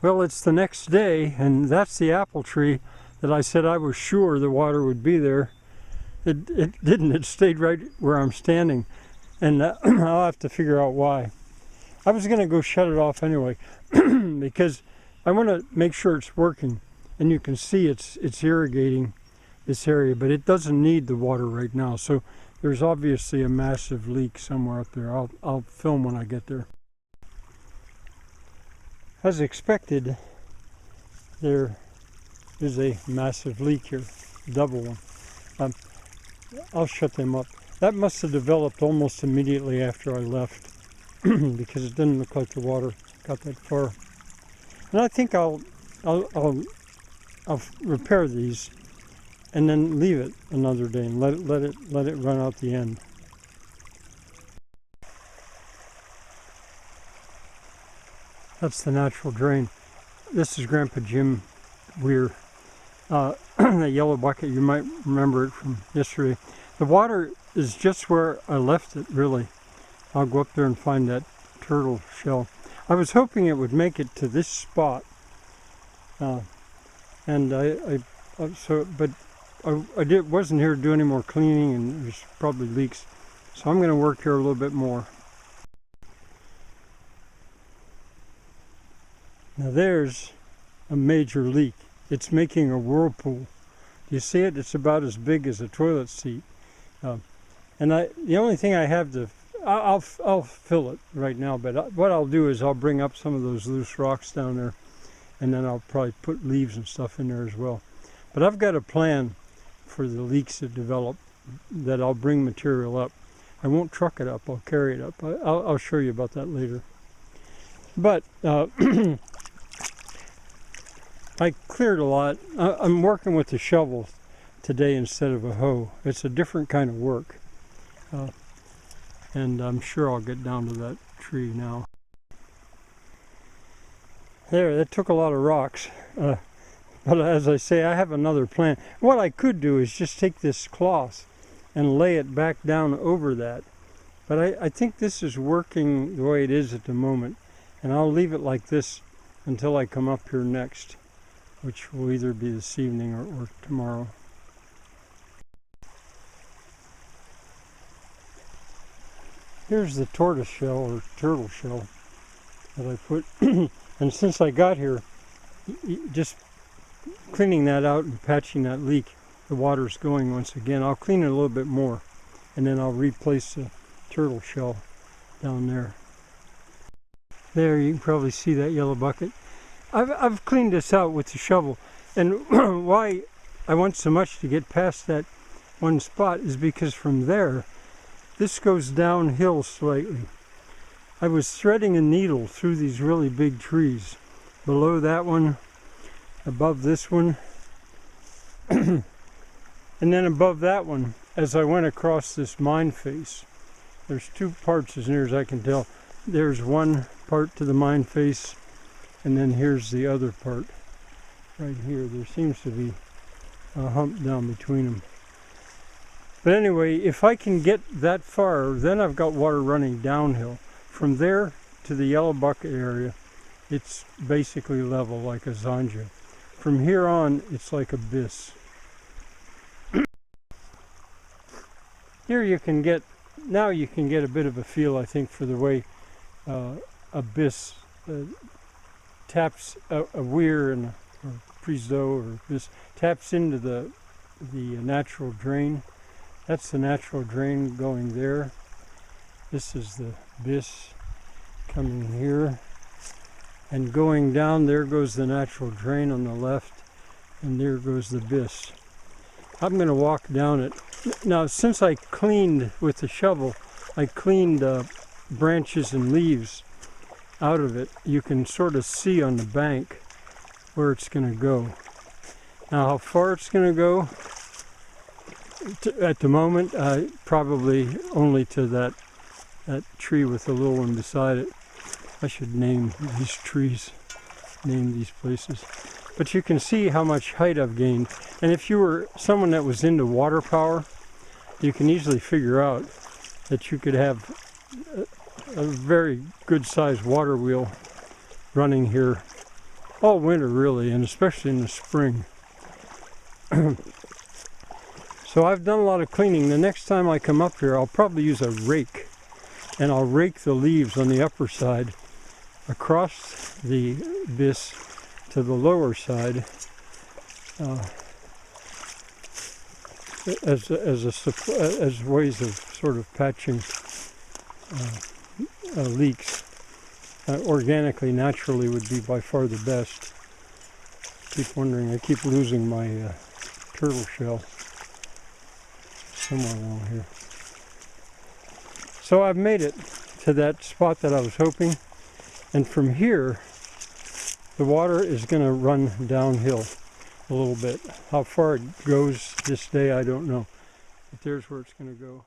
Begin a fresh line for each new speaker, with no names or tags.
Well, it's the next day, and that's the apple tree that I said I was sure the water would be there. It didn't. It stayed right where I'm standing, and I'll have to figure out why. I was going to go shut it off anyway because I want to make sure it's working, and you can see it's irrigating this area, but it doesn't need the water right now. So there's obviously a massive leak somewhere up there. I'll film when I get there. As expected, there is a massive leak here, double one. I'll shut them up. That must have developed almost immediately after I left because it didn't look like the water got that far. And I think I'll repair these and then leave it another day and let it run out the end. That's the natural drain. This is Grandpa Jim Weir. That yellow bucket, you might remember it from yesterday. The water is just where I left it, really. I'll go up there and find that turtle shell. I was hoping it would make it to this spot. Wasn't here to do any more cleaning, and there's probably leaks. So I'm going to work here a little bit more. Now there's a major leak. It's making a whirlpool. Do you see it? It's about as big as a toilet seat. The only thing I have to, I'll fill it right now, but what I'll do is I'll bring up some of those loose rocks down there, and then I'll probably put leaves and stuff in there as well. But I've got a plan for the leaks that develop, that I'll bring material up. I won't truck it up, I'll carry it up. I'll show you about that later. But I cleared a lot. I'm working with the shovel today instead of a hoe. It's a different kind of work. And I'm sure I'll get down to that tree now. There, that took a lot of rocks. But as I say, I have another plan. What I could do is just take this cloth and lay it back down over that. But I think this is working the way it is at the moment. And I'll leave it like this until I come up here next, which will either be this evening or tomorrow. Here's the tortoise shell or turtle shell that I put. And since I got here, just cleaning that out and patching that leak, the water's going once again. I'll clean it a little bit more, and then I'll replace the turtle shell down there. There, you can probably see that yellow bucket. I've cleaned this out with the shovel, and why I want so much to get past that one spot is because from there, this goes downhill slightly. I was threading a needle through these really big trees, below that one, above this one, and then above that one as I went across this mine face. There's two parts as near as I can tell. There's one part to the mine face, and then here's the other part right here. There seems to be a hump down between them. But anyway, if I can get that far, then I've got water running downhill. From there to the yellow bucket area, it's basically level like a zanja. From here on, it's like abyss. Here you can get, now you can get a bit of a feel, I think, for the way abyss taps a weir and or Priseau or abyss taps into the natural drain. That's the natural drain going there. This is the abyss coming here. And going down, there goes the natural drain on the left, and there goes the abyss. I'm going to walk down it. Now, since I cleaned with the shovel, I cleaned branches and leaves out of it. You can sort of see on the bank where it's going to go. Now, how far it's going to go, at the moment, probably only to that tree with the little one beside it. I should name these trees, name these places. But you can see how much height I've gained. And if you were someone that was into water power, you can easily figure out that you could have a very good sized water wheel running here all winter really, and especially in the spring. So I've done a lot of cleaning. The next time I come up here, I'll probably use a rake, and I'll rake the leaves on the upper side across the abyss to the lower side as ways of sort of patching leaks. Organically, naturally would be by far the best. Keep wondering, I keep losing my turtle shell somewhere along here. So I've made it to that spot that I was hoping, and from here the water is going to run downhill a little bit. How far it goes this day I don't know, but there's where it's going to go.